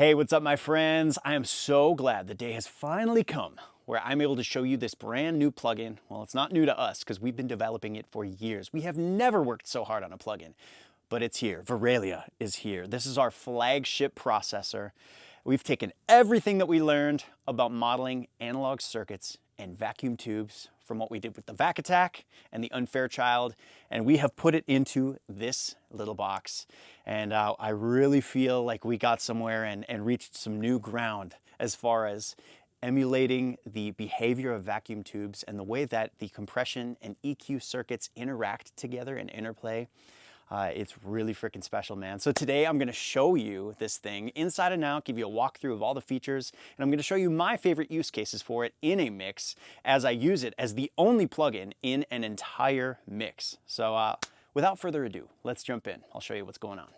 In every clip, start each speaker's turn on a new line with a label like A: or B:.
A: Hey, what's up my friends? I am so glad the day has finally come where I'm able to show you this brand new plugin. Well, it's not new to us because we've been developing it for years. We have never worked so hard on a plugin, but it's here. VIRELIA is here. This is our flagship processor. We've taken everything that we learned about modeling analog circuits and vacuum tubes from what we did with the Vac Attack and the Unfair Child, and we have put it into this little box. And I really feel like we got somewhere and reached some new ground as far as emulating the behavior of vacuum tubes and the way that the compression and EQ circuits interact together and interplay. It's really freaking special, man. So today I'm gonna show you this thing inside and out, give you a walkthrough of all the features, and I'm gonna show you my favorite use cases for it in a mix as I use it as the only plugin in an entire mix. So without further ado, let's jump in. I'll show you what's going on.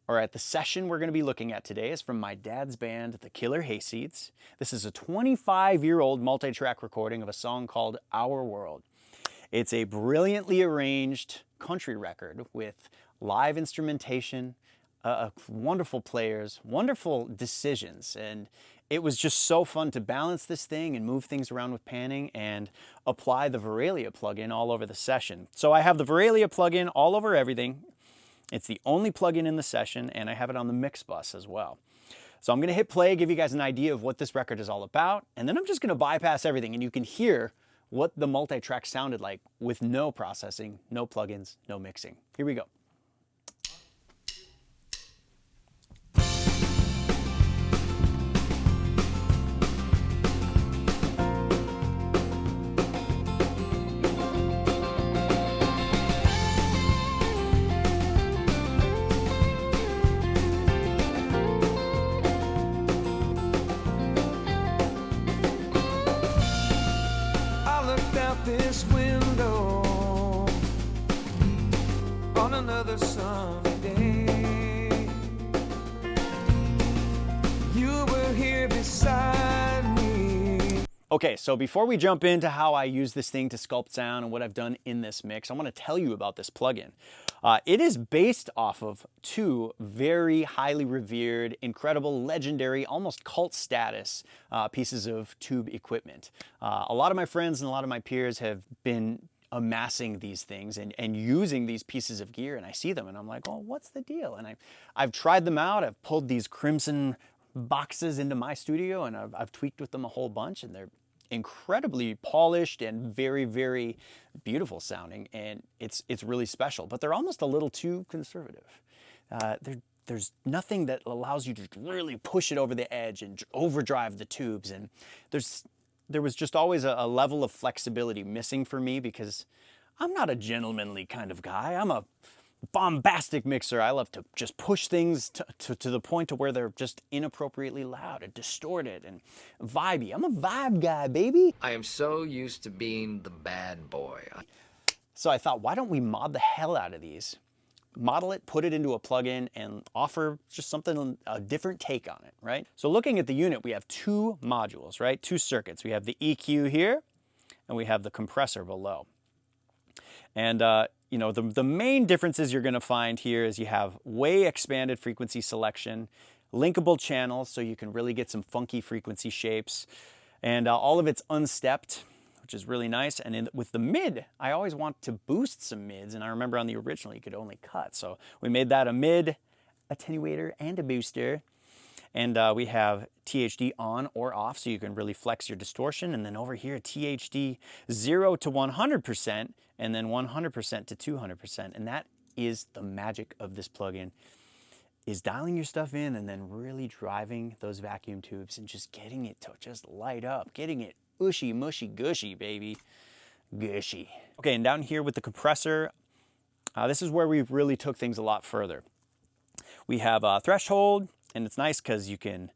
A: All right, the session we're gonna be looking at today is from my dad's band, The Killer Hayseeds. This is a 25-year-old multi-track recording of a song called Our World. It's a brilliantly arranged country record with live instrumentation, wonderful players, wonderful decisions, and it was just so fun to balance this thing and move things around with panning and apply the VIRELIA plugin all over the session. So I have the VIRELIA plugin all over everything. It's the only plugin in the session, and I have it on the mix bus as well. So I'm gonna hit play, give you guys an idea of what this record is all about, and then I'm just gonna bypass everything and you can hear what the multi-track sounded like with no processing, no plugins, no mixing. Here we go.
B: This window on another sunny day, you were here beside me.
A: Okay, so before we jump into how I use this thing to sculpt sound and what I've done in this mix, I want to tell you about this plugin. It is based off of two very highly revered, incredible, legendary, almost cult status pieces of tube equipment. A lot of my friends and a lot of my peers have been amassing these things and using these pieces of gear, and I see them and I'm like, oh, what's the deal? And I've tried them out. I've pulled these Crimson boxes into my studio and I've tweaked with them a whole bunch, and they're incredibly polished and very, very beautiful sounding, and it's really special, but they're almost a little too conservative. There's nothing that allows you to really push it over the edge and overdrive the tubes, and there was just always a level of flexibility missing for me because I'm not a gentlemanly kind of guy. I'm a bombastic mixer. I love to just push things to the point to where they're just inappropriately loud and distorted and vibey. I'm a vibe guy, baby.
C: I am so used to being the bad boy.
A: So I thought, why don't we mod the hell out of these? Model it, put it into a plugin, and offer just something, a different take on it, right? So looking at the unit, we have two modules, right? Two circuits. We have the EQ here, and we have the compressor below. And you know, the main differences you're gonna find here is you have way expanded frequency selection, linkable channels, so you can really get some funky frequency shapes, and all of it's unstepped, which is really nice. And with the mid, I always want to boost some mids, and I remember on the original you could only cut, so we made that a mid attenuator and a booster. And we have THD on or off, so you can really flex your distortion. And then over here, THD 0 to 100%, and then 100% to 200%. And that is the magic of this plugin, is dialing your stuff in and then really driving those vacuum tubes and just getting it to just light up, getting it ushy, mushy, gushy, baby. Gushy. Okay, and down here with the compressor, this is where we really took things a lot further. We have a threshold, and it's nice because you can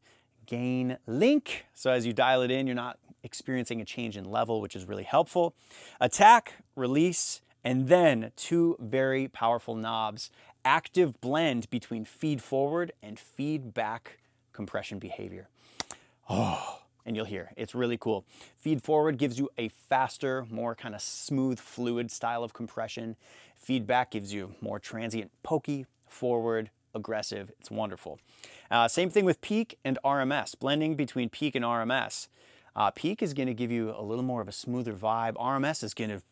A: gain link. So as you dial it in, you're not experiencing a change in level, which is really helpful. Attack, release, and then two very powerful knobs. Active blend between feed forward and feedback compression behavior. Oh, and you'll hear, it's really cool. Feed forward gives you a faster, more kind of smooth, fluid style of compression. Feedback gives you more transient, pokey, forward, aggressive. It's wonderful. Same thing with peak and RMS, blending between peak and RMS. Peak is going to give you a little more of a smoother vibe. RMS is going to,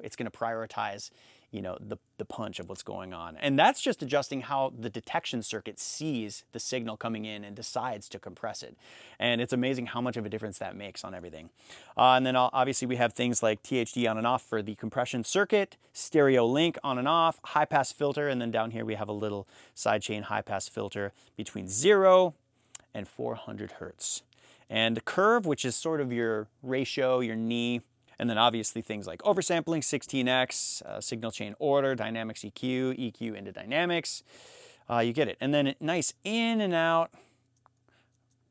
A: it's going to prioritize, you know, the punch of what's going on. And that's just adjusting how the detection circuit sees the signal coming in and decides to compress it. And it's amazing how much of a difference that makes on everything. And then obviously we have things like THD on and off for the compression circuit, stereo link on and off, high pass filter, and then down here we have a little sidechain high pass filter between 0 and 400 hertz. And curve, which is sort of your ratio, your knee, and then obviously things like oversampling, 16x, signal chain order, dynamics EQ, EQ into dynamics. You get it. And then nice in and out,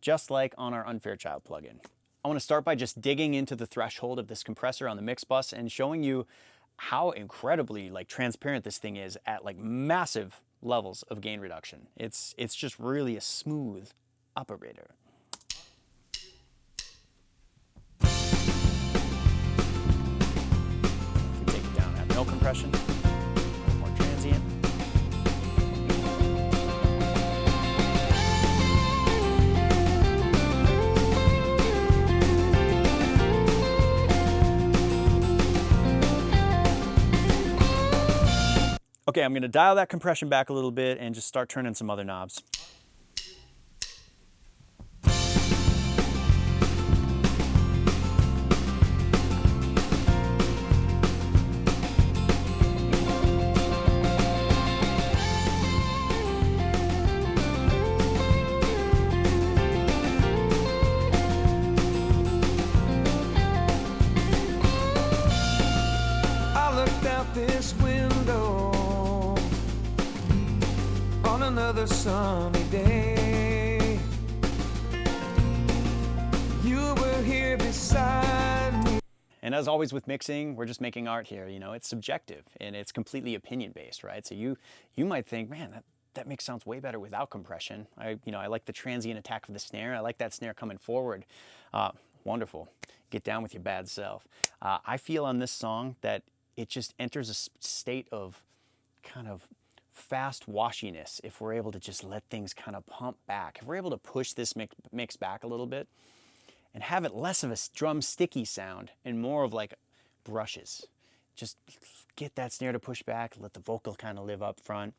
A: just like on our Unfair Child plugin. I want to start by just digging into the threshold of this compressor on the mix bus and showing you how incredibly like transparent this thing is at like massive levels of gain reduction. It's just really a smooth operator. No compression, more transient. Okay, I'm going to dial that compression back a little bit and just start turning some other knobs.
B: This window on another sunny day. You were here beside me.
A: And as always with mixing, we're just making art here. You know, it's subjective and it's completely opinion based, right? So you might think, man, that mix sounds way better without compression. I like the transient attack of the snare. I like that snare coming forward. Wonderful. Get down with your bad self. I feel on this song that it just enters a state of kind of fast washiness if we're able to just let things kind of pump back. If we're able to push this mix back a little bit and have it less of a drum sticky sound and more of like brushes. Just get that snare to push back, let the vocal kind of live up front.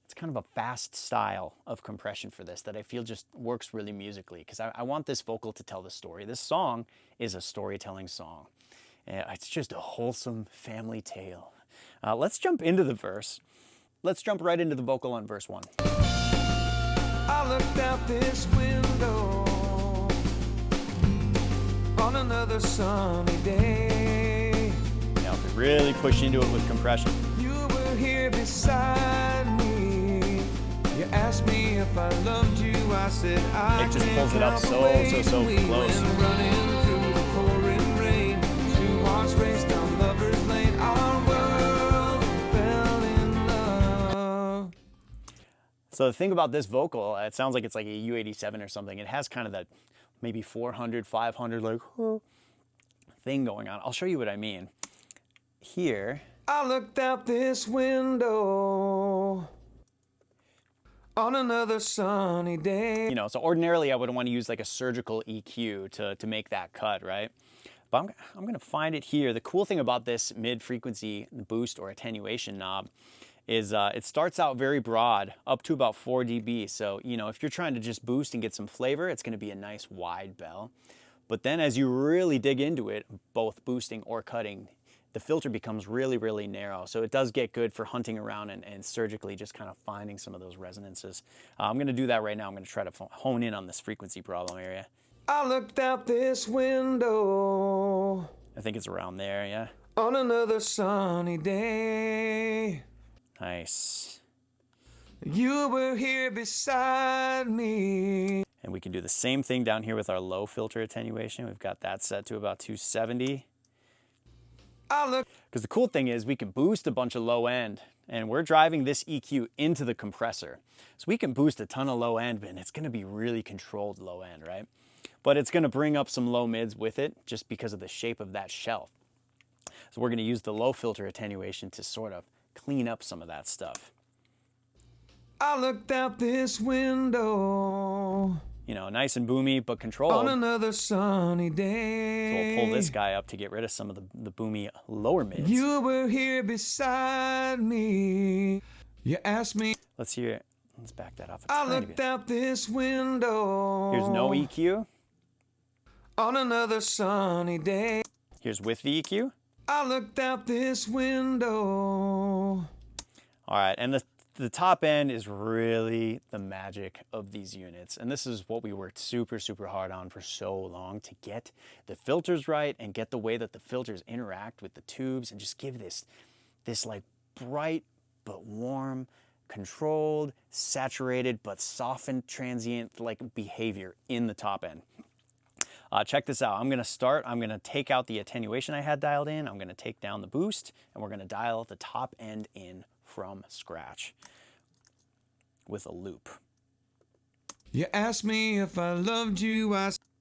A: It's kind of a fast style of compression for this that I feel just works really musically because I want this vocal to tell the story. This song is a storytelling song. It's just a wholesome family tale. Let's jump into the verse. Let's jump right into the vocal on verse 1.
B: I looked out this window on another sunny day.
A: Now, if we really push into it with compression.
B: You were here beside me. You asked me if I loved you. I said I
A: It just
B: can't
A: pulls it up
B: help
A: so
B: away. We
A: close.
B: went running through the pouring rain. Two hearts raced down lovers lane. Our world fell in love.
A: So the thing about this vocal, it sounds like it's like a U87 or something. It has kind of that maybe 400, 500 like thing going on. I'll show you what I mean. Here.
B: I looked out this window on another sunny day.
A: You know, so ordinarily I would want to use like a surgical EQ to make that cut, right? But I'm going to find it here. The cool thing about this mid-frequency boost or attenuation knob is it starts out very broad, up to about 4 dB. So, you know, if you're trying to just boost and get some flavor, it's going to be a nice wide bell. But then as you really dig into it, both boosting or cutting, the filter becomes really, really narrow. So it does get good for hunting around and surgically just kind of finding some of those resonances. I'm going to do that right now. I'm going to try to hone in on this frequency problem area.
B: I looked out this window
A: I think it's around there, yeah.
B: on another sunny day.
A: Nice.
B: You were here beside me.
A: And we can do the same thing down here with our low filter attenuation. We've got that set to about 270. Because the cool thing is we can boost a bunch of low end and we're driving this EQ into the compressor. So we can boost a ton of low end, and it's gonna be really controlled low end, right? But it's gonna bring up some low mids with it just because of the shape of that shelf. So we're gonna use the low filter attenuation to sort of clean up some of that stuff.
B: I looked out this window
A: You know, nice and boomy, but controlled.
B: on another sunny day.
A: So we'll pull this guy up to get rid of some of the boomy lower mids.
B: You were here beside me. You asked me.
A: Let's hear it. Let's back that off a
B: I
A: tiny
B: looked
A: bit.
B: out this window.
A: Here's no EQ.
B: On another sunny day.
A: Here's with the EQ.
B: I looked out this window.
A: All right, and the top end is really the magic of these units. And this is what we worked super, super hard on for so long, to get the filters right and get the way that the filters interact with the tubes and just give this like bright but warm, controlled, saturated but softened transient like behavior in the top end. Check this out. I'm gonna take out the attenuation I had dialed in. I'm gonna take down the boost, and we're gonna dial the top end in from scratch with a loop.
B: You asked me if I loved you.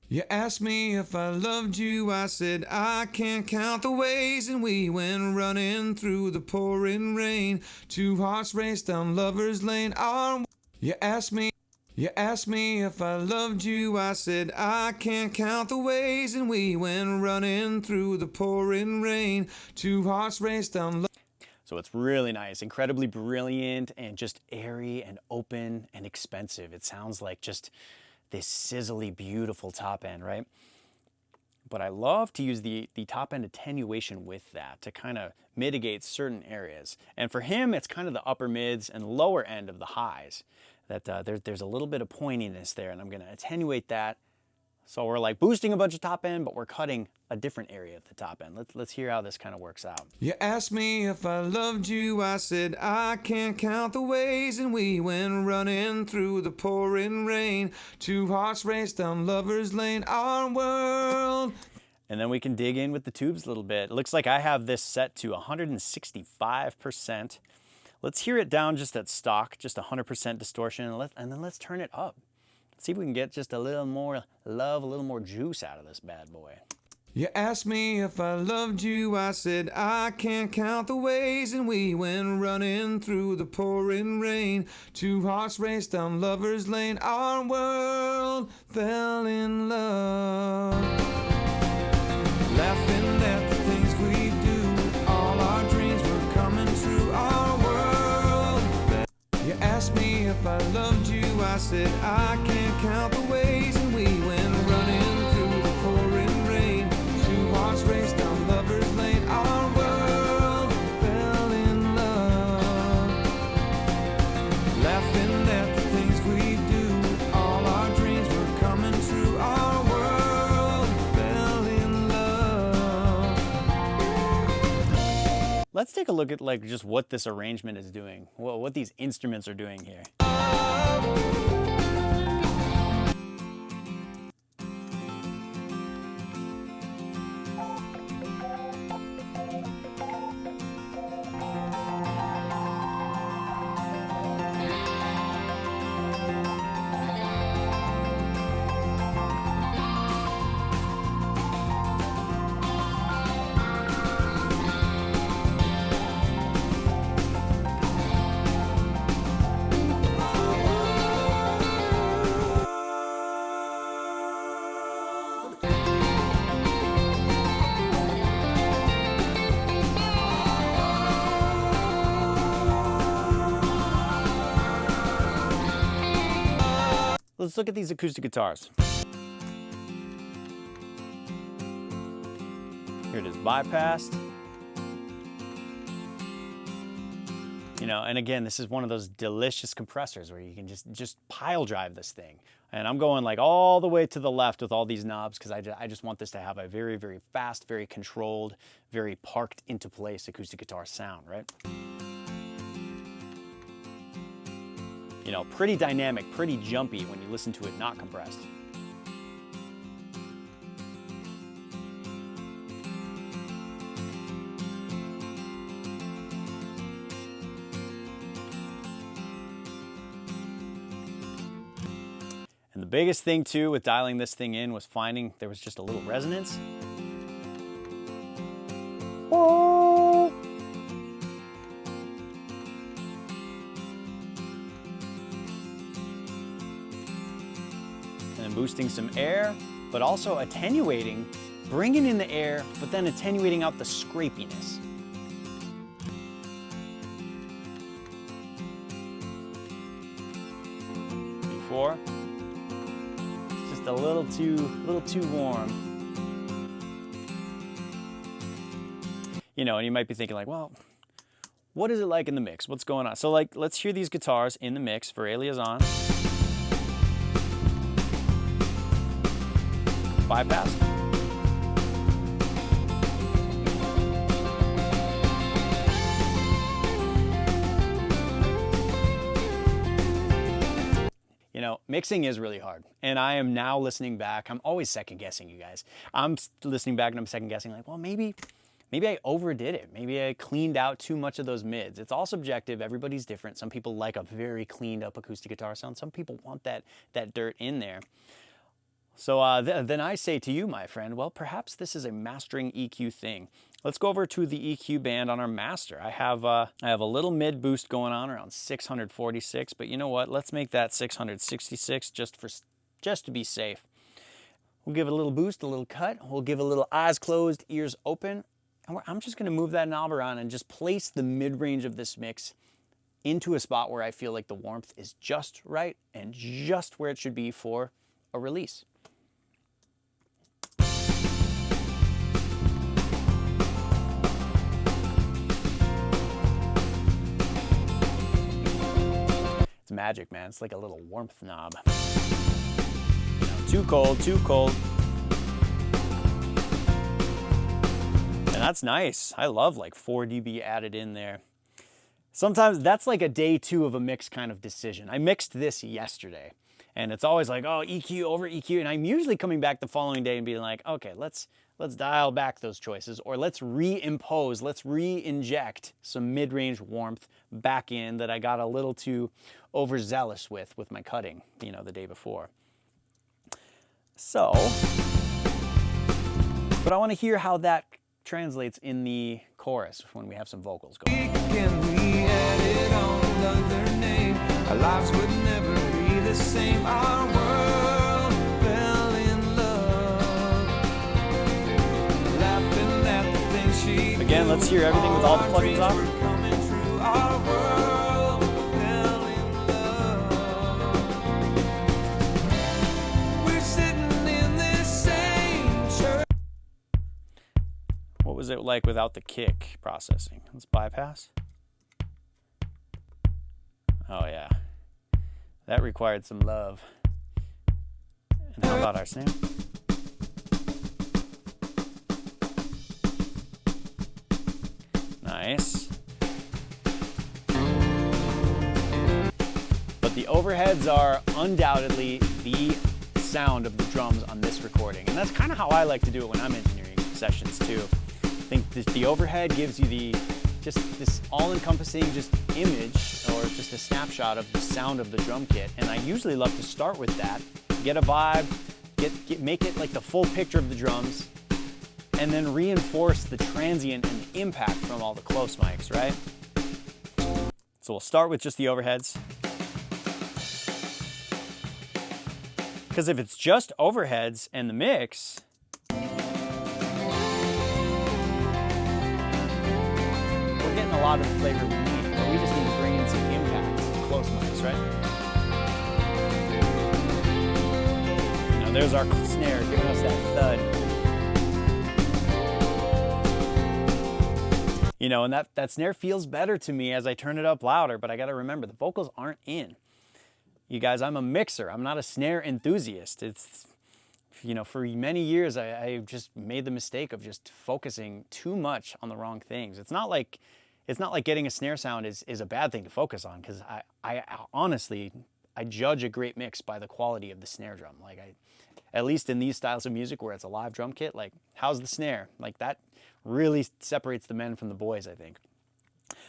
B: You asked me if I loved you. I said I can't count the ways, and we went running through the pouring rain. Two hearts raced down lovers lane. You asked me if I loved you. I said I can't count the ways, and we went running through the pouring rain. Two hearts raced down.
A: So it's really nice, incredibly brilliant, and just airy and open and expensive. It sounds like just this sizzly, beautiful top end, right? But I love to use the top end attenuation with that to kind of mitigate certain areas. And for him, it's kind of the upper mids and lower end of the highs. That there's a little bit of pointiness there, and I'm gonna attenuate that. So we're like boosting a bunch of top end, but we're cutting a different area of the top end. Let's hear how this kind of works out.
B: You asked me if I loved you. I said I can't count the ways, and we went running through the pouring rain. Two hearts raced down lovers lane. Our world.
A: And then we can dig in with the tubes a little bit. It looks like I have this set to 165%. Let's hear it down just at stock, just 100% distortion, and then let's turn it up. Let's see if we can get just a little more love, a little more juice out of this bad boy.
B: You asked me if I loved you. I said I can't count the ways, and we went running through the pouring rain. Two hearts raced down lovers lane. Our world fell in love. Laughing at the things we do, all our dreams were coming true. Our world fell. You asked me if I loved you. I said I can't count the ways, and we went running through the pouring rain. Two hearts raced down lovers lane. Our world fell in love. Laughing at the things we do, all our dreams were coming true. Our world fell in love.
A: Let's take a look at like just what this arrangement is doing, what these instruments are doing here. Let's look at these acoustic guitars. Here it is, bypassed. You know, and again, this is one of those delicious compressors where you can just pile drive this thing. And I'm going like all the way to the left with all these knobs because I just want this to have a very, very fast, very controlled, very parked into place acoustic guitar sound, right? You know, pretty dynamic, pretty jumpy when you listen to it not compressed. And the biggest thing too with dialing this thing in was finding there was just a little resonance. then boosting some air, but also attenuating, bringing in the air, but then attenuating out the scrapiness. Before, it's just a little too warm. You know, and you might be thinking like, well, what is it like in the mix? What's going on? So like, let's hear these guitars in the mix. Virelia's on. Bypass. You know, mixing is really hard. And I am now listening back. I'm always second guessing, you guys. I'm listening back and I'm second guessing like, well, maybe I overdid it. Maybe I cleaned out too much of those mids. It's all subjective. Everybody's different. Some people like a very cleaned up acoustic guitar sound. Some people want that dirt in there. So then I say to you, my friend, well, perhaps this is a mastering EQ thing. Let's go over to the EQ band on our master. I have a little mid boost going on around 646, but you know what? Let's make that 666 just to be safe. We'll give it a little boost, a little cut. We'll give it a little eyes closed, ears open. And I'm just gonna move that knob around and just place the mid-range of this mix into a spot where I feel like the warmth is just right and just where it should be for a release. It's magic, man. It's like a little warmth knob. You know, too cold, too cold. And that's nice. I love like 4 dB added in there. Sometimes that's like a day 2 of a mix kind of decision. I mixed this yesterday and it's always like, oh, EQ over EQ. And I'm usually coming back the following day and being like, okay, let's dial back those choices, or let's reimpose, let's re-inject some mid-range warmth back in that I got a little too overzealous with my cutting, you know, the day before. So, but I want to hear how that translates in the chorus when we have some vocals going.
B: Can we add it on another name? Our lives would never be the same. Our world fell in love. Laughing at the things she
A: Again, let's hear everything with all the plugins off.
B: Our world fell in love. We're sitting in this same church.
A: What was it like without the kick processing? Let's bypass. Oh yeah, that required some love. And how about our snare? Nice. But the overheads are undoubtedly the sound of the drums on this recording. And that's kind of how I like to do it when I'm engineering sessions too. I think the overhead gives you just this all-encompassing just image, or just a snapshot of the sound of the drum kit. And I usually love to start with that, get a vibe, make it like the full picture of the drums, and then reinforce the transient and the impact from all the close mics, right? So we'll start with just the overheads. Because if it's just overheads and the mix, a lot of the flavor we need, but we just need to bring in some impact, close mics, right? You know, there's our snare giving us that thud. You know, and that snare feels better to me as I turn it up louder, but I gotta remember, the vocals aren't in. You guys, I'm a mixer, I'm not a snare enthusiast. It's, you know, for many years, I just made the mistake of just focusing too much on the wrong things. It's not like getting a snare sound is a bad thing to focus on, because I honestly, I judge a great mix by the quality of the snare drum. Like at least in these styles of music where it's a live drum kit, like how's the snare? Like that really separates the men from the boys, I think.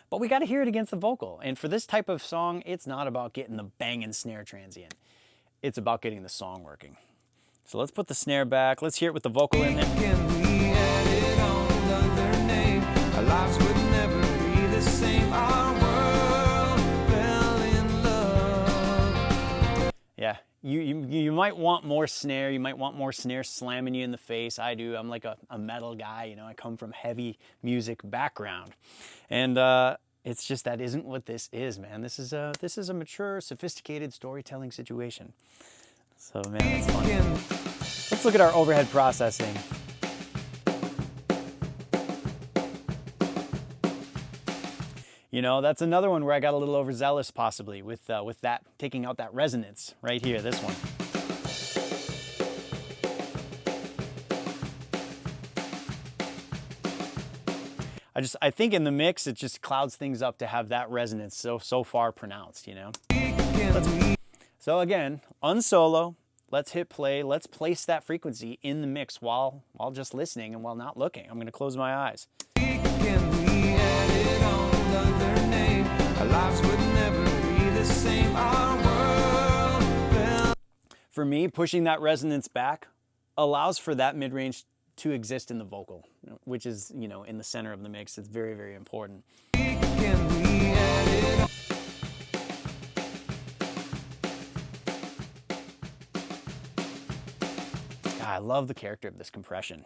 A: But we got to hear it against the vocal. And for this type of song, it's not about getting the banging snare transient. It's about getting the song working. So let's put the snare back. Let's hear it with the vocal in there.
B: Can we add it on another name? Our lives would never be the same. Our world fell in love.
A: Yeah, You might want more snare. You might want more snare slamming you in the face. I do. I'm like a metal guy. You know, I come from heavy music background, and it's just that isn't what this is, man. This is a mature, sophisticated storytelling situation. So man, that's fun. Let's look at our overhead processing. You know, that's another one where I got a little overzealous possibly with that, taking out that resonance right here, this one. I think in the mix, it just clouds things up to have that resonance so far pronounced, you know? So again, unsolo, let's hit play, let's place that frequency in the mix while just listening and while not looking. I'm gonna close my eyes. For me, pushing that resonance back allows for that mid-range to exist in the vocal, which is, you know, in the center of the mix. It's very, very important. I love the character of this compression.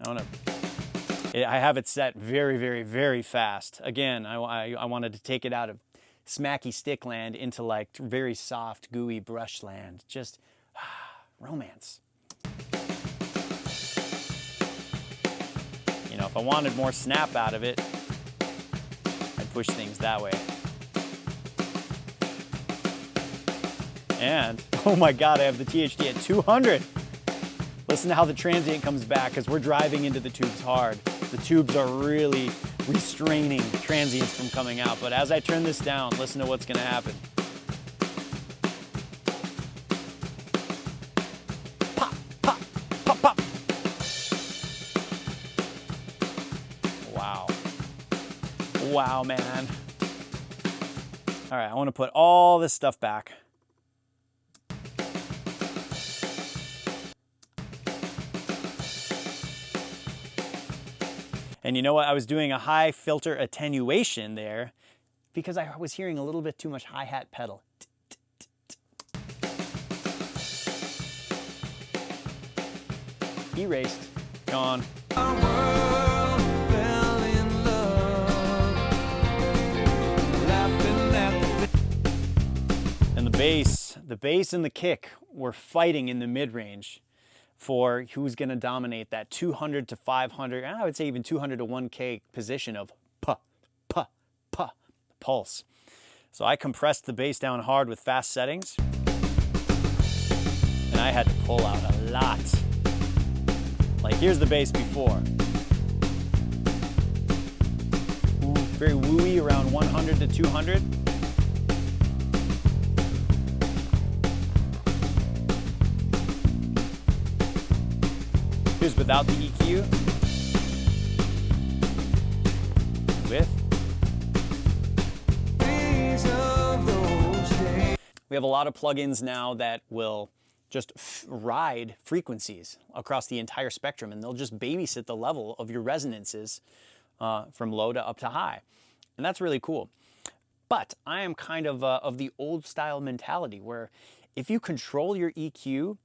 A: I have it set very, very, very fast. Again, I wanted to take it out of smacky stick land into like very soft, gooey brush land. Just romance. You know, if I wanted more snap out of it, I'd push things that way. And, oh my God, I have the THD at 200. Listen to how the transient comes back, because we're driving into the tubes hard. The tubes are really restraining transients from coming out. But as I turn this down, listen to what's gonna happen. Pop, pop, pop, pop. Wow. Wow, man. All right, I wanna put all this stuff back. And you know what? I was doing a high filter attenuation there because I was hearing a little bit too much hi-hat pedal. Erased. Gone. And the bass and the kick were fighting in the mid-range for who's going to dominate that 200 to 500, and I would say even 200 to 1K position of puh, puh, puh, pulse. So I compressed the bass down hard with fast settings, and I had to pull out a lot. Like here's the bass before. Very wooey around 100 to 200. Here's without the EQ. With. We have a lot of plugins now that will just ride frequencies across the entire spectrum, and they'll just babysit the level of your resonances from low to up to high. And that's really cool. But I am kind of the old style mentality where if you control your EQ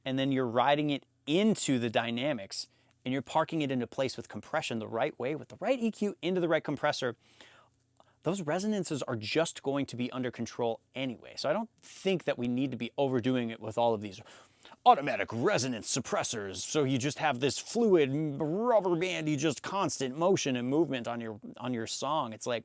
A: and then you're riding it into the dynamics and you're parking it into place with compression the right way, with the right EQ into the right compressor, those resonances are just going to be under control anyway. So I don't think that we need to be overdoing it with all of these automatic resonance suppressors. So you just have this fluid, rubber bandy, just constant motion and movement on your song. It's like,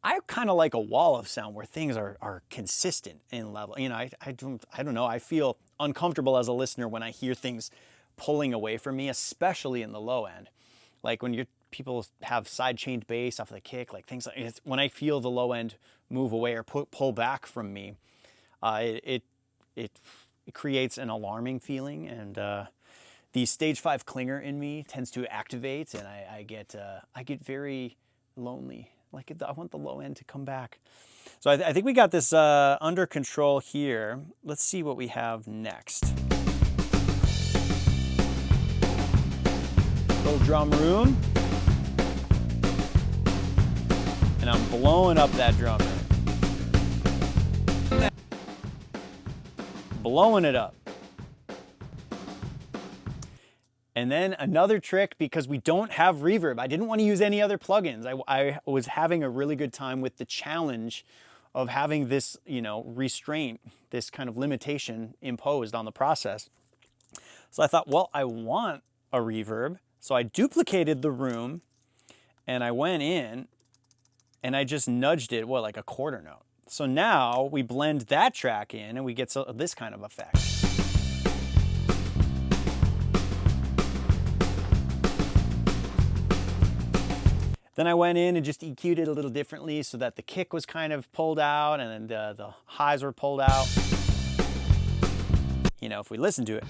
A: I kind of like a wall of sound where things are consistent in level. You know, I don't know. I feel uncomfortable as a listener when I hear things pulling away from me, especially in the low end. Like when people have side-chained bass off the kick, like things like when I feel the low end move away or pull back from me, it creates an alarming feeling, and the stage 5 clinger in me tends to activate, and I get very lonely. Like I want the low end to come back. So I think we got this under control here. Let's see what we have next. Little drum room. And I'm blowing up that drum room. blowing it up. And then another trick, because we don't have reverb, I didn't want to use any other plugins. I was having a really good time with the challenge of having this, you know, restraint, this kind of limitation imposed on the process. So I thought, well, I want a reverb. So I duplicated the room and I went in and I just nudged it, what, like a quarter note. So now we blend that track in and we get this kind of effect. Then I went in and just EQ'd it a little differently so that the kick was kind of pulled out and then the highs were pulled out. You know, if we listen to it.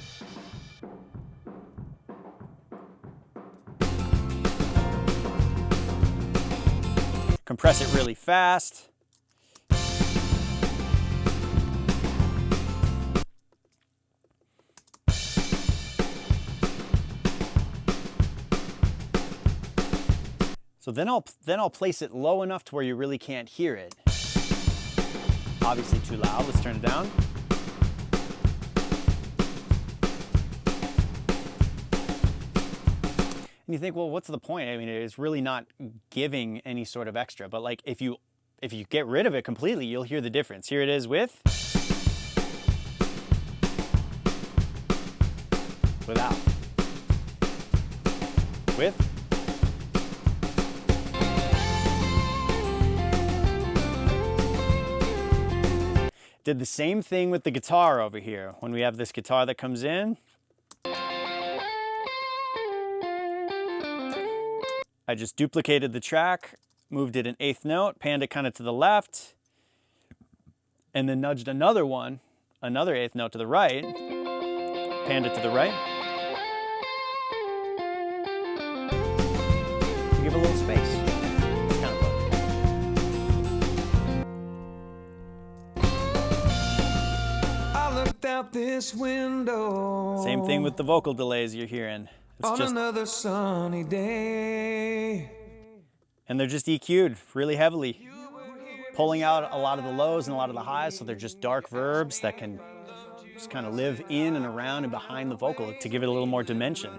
A: Compress it really fast. So then I'll place it low enough to where you really can't hear it. Obviously too loud, let's turn it down. And you think, well, what's the point? I mean, it's really not giving any sort of extra, but like if you get rid of it completely, you'll hear the difference. Here it is with, without, with, did the same thing with the guitar over here. When we have this guitar that comes in, I just duplicated the track, moved it an eighth note, panned it kind of to the left, and then nudged another one, another eighth note to the right, panned it to the right. Give it a little space. It's kind of fun.
B: Out this window.
A: Same thing with the vocal delays you're hearing. It's
B: on
A: just
B: another sunny day.
A: And they're just EQ'd really heavily, pulling out a lot of the lows and a lot of the highs, so they're just dark verbs that can just kind of live in and around and behind the vocal to give it a little more dimension.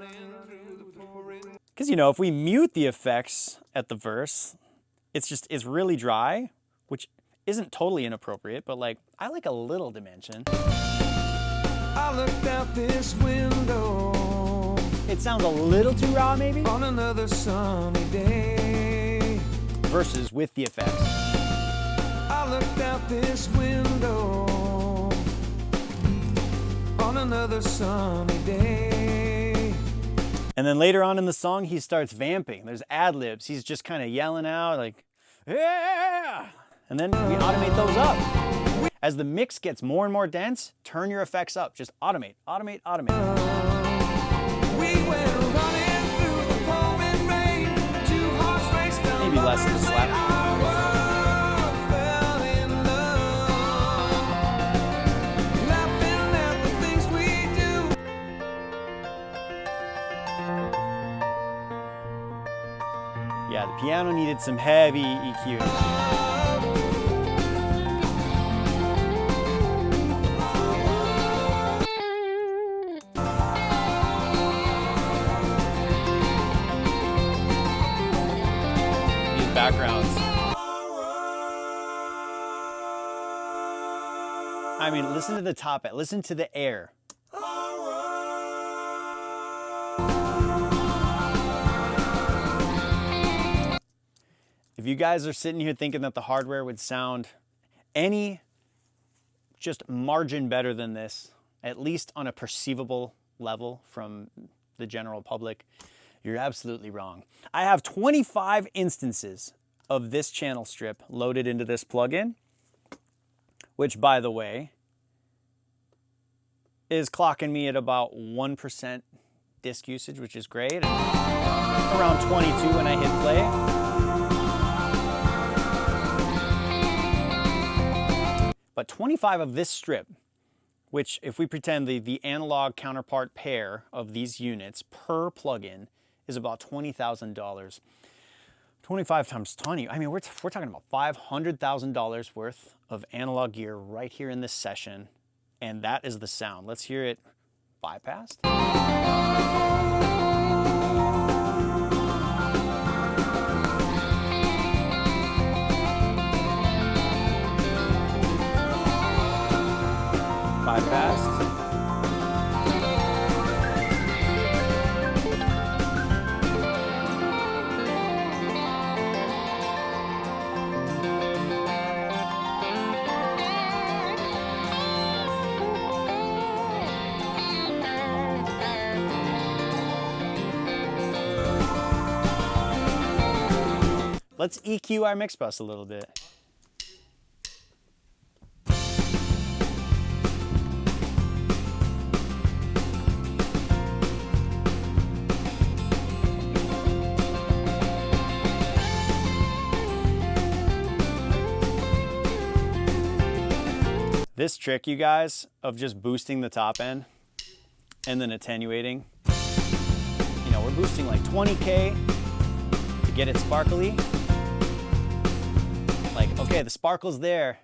A: Because, you know, if we mute the effects at the verse, it's really dry, which isn't totally inappropriate, but like, I like a little dimension.
B: I looked out this window.
A: It sounds a little too raw, maybe?
B: On another sunny day.
A: Versus with the effects.
B: I looked out this window. On another sunny day.
A: And then later on in the song, he starts vamping. There's ad-libs. He's just kind of yelling out like, yeah! And then we automate those up. As the mix gets more and more dense, turn your effects up. Just automate, automate, automate.
B: We went running through the pouring rain. 2 hearts raced down.
A: Maybe less than a slap.
B: Fell in love. Laughing at the things we do.
A: Yeah, the piano needed some heavy EQ. Backgrounds. I mean, listen to the top end, listen to the air. If you guys are sitting here thinking that the hardware would sound any just margin better than this, at least on a perceivable level from the general public, you're absolutely wrong. I have 25 instances of this channel strip loaded into this plugin, which, by the way, is clocking me at about 1% disk usage, which is great, and around 22 when I hit play. But 25 of this strip, which if we pretend the analog counterpart pair of these units per plugin is about $20,000. 25 times 20, I mean, we're talking about $500,000 worth of analog gear right here in this session And that is the sound. Let's hear it bypassed. Bypassed. Let's EQ our mix bus a little bit. This trick, you guys, of just boosting the top end and then attenuating. You know, we're boosting like 20K to get it sparkly. Like, okay, the sparkle's there.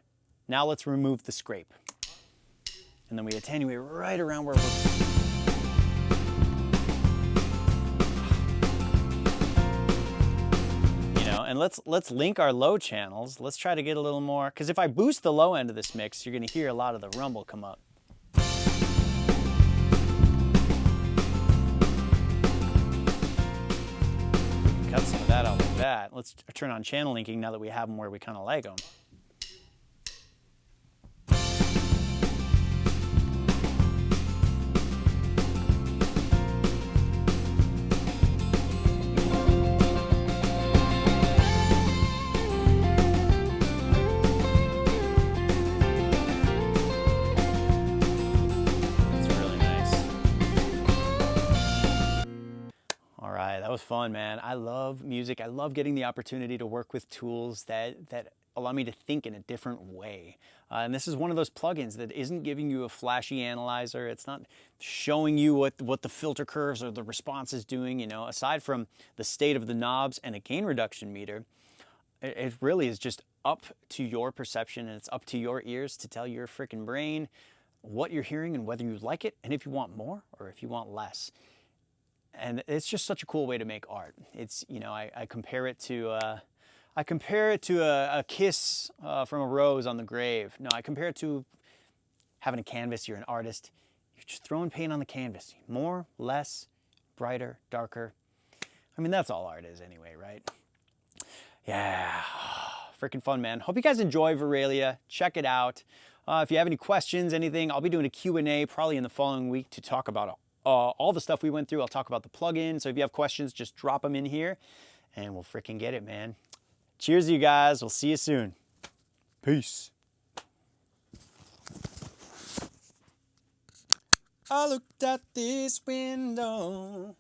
A: Now let's remove the scrape. And then we attenuate right around where we're... And let's link our low channels. Let's try to get a little more, because if I boost the low end of this mix, you're gonna hear a lot of the rumble come up. We can cut some of that out like that. Let's turn on channel linking now that we have them where we kind of like them. That was fun, man. I love music. I love getting the opportunity to work with tools that allow me to think in a different way. And this is one of those plugins that isn't giving you a flashy analyzer. It's not showing you what the filter curves or the response is doing. You know, aside from the state of the knobs and a gain reduction meter, it really is just up to your perception, and it's up to your ears to tell your freaking brain what you're hearing and whether you like it, and if you want more or if you want less. And it's just such a cool way to make art. It's, you know, I compare it to a kiss from a rose on the grave. No, I compare it to having a canvas. You're an artist. You're just throwing paint on the canvas. More, less, brighter, darker. I mean, that's all art is anyway, right? Yeah, freaking fun, man. Hope you guys enjoy VIRELIA. Check it out. If you have any questions, anything, I'll be doing a Q&A probably in the following week to talk about all the stuff we went through. I'll talk about the plugin. So if you have questions, just drop them in here and we'll freaking get it, man. Cheers, you guys. We'll see you soon. Peace. I looked at this window.